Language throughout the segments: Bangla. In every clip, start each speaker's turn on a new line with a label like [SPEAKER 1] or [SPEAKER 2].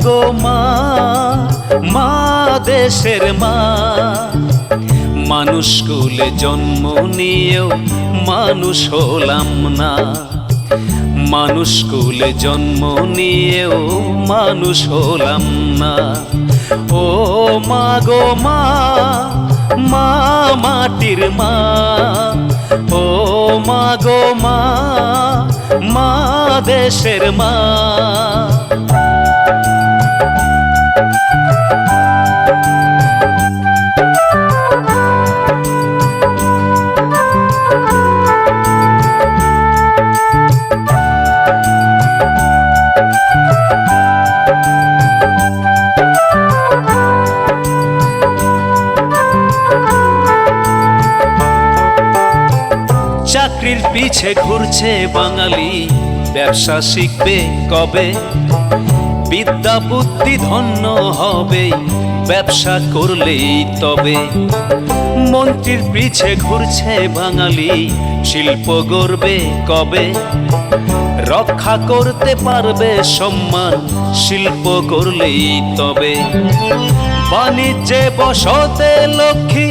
[SPEAKER 1] গো মা, মা দেশের মা। মানুষ কুলে জন্ম নিয়েও মানুষ হলাম না, মানুষ কুলে জন্ম নিয়েও মানুষ হলাম না। ও মা গো মা, মা মাটির মা। ও মা গো মা, মা দেশের মা। চাকরির পিছে ঘুরছে বাঙালি, ব্যবসা শিখবে কবে? বিদ্যা বুদ্ধি ধন্য হবে ব্যবসা করলেই তবে। মন্ত্রীর পিছে ঘুরছে বাঙালি, শিল্প গড়বে কবে? রক্ষা করতে পারবে সম্মান শিল্প করলেই তবে। বাণিজ্যে বসতে লক্ষ্মী,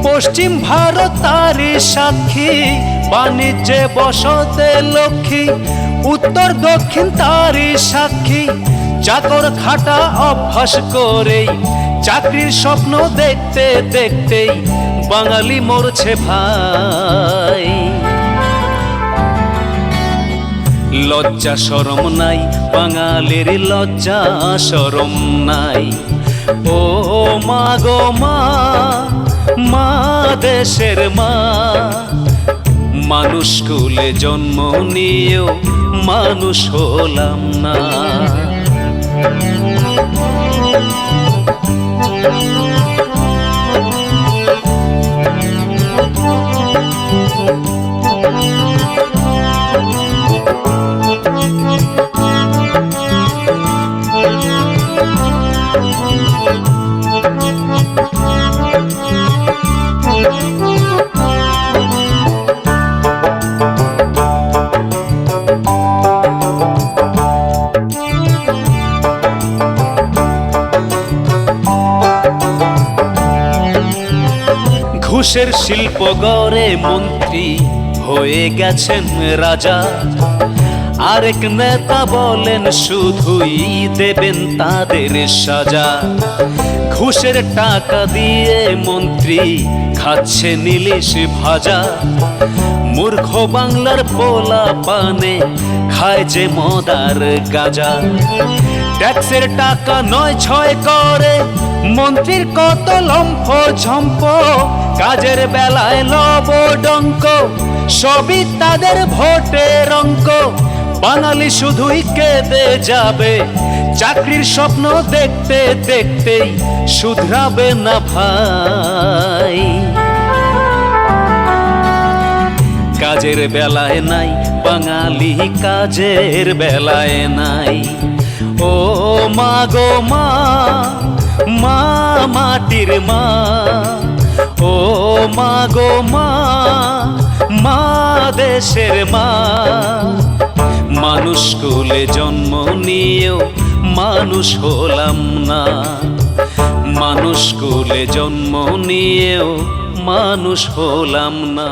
[SPEAKER 1] পশ্চিম ভারত তারই সাক্ষী। বাণিজ্যে বসতে লক্ষ্মী, উত্তর দক্ষিণ তারই সাক্ষী। চাকর খাটা অভ্যাস করেই চাকরির স্বপ্ন দেখতে দেখতেই বাঙালি মরছে ভাই। লজ্জা শরম নাই বাঙালির, লজ্জা শরম নাই। ও মা গো মা, মা দেশের মা। মানুষ কুলে জন্ম নিয়েও মানুষ হলাম না। ঘুষের শিল্প গড়ে মন্ত্রী হয়ে গেছেন রাজা। আরেক নেতা বলেন শুধুই দেবেন তাদের সাজা। ঘুষের টাকা দিয়ে মন্ত্রী খাচ্ছে নিলিশ ভাজা। মূর্খ বাংলার পোলা পানে খায় যে মদার গাজা। ট্যাক্সের টাকা নয় ছয় করে মন্ত্রীর কত লম্ফ ঝম্প। কাজের বেলায় লবডঙ্ক, সবই তাদের ভোটের অঙ্ক। বাঙালি শুধুই কেঁদে যাবে, চাকরির স্বপ্ন দেখতে দেখতেই শুধরাবে না ভাই। কাজের বেলায় নাই বাঙালি, কাজের বেলায় নাই। ও মা গো মা, মা মাটির মা। ও মা গো মা, মা দেশের মা। মানুষ কুলে জন্ম নিয়েও মানুষ হলাম না, মানুষ কুলে জন্ম নিয়েও মানুষ হলাম না।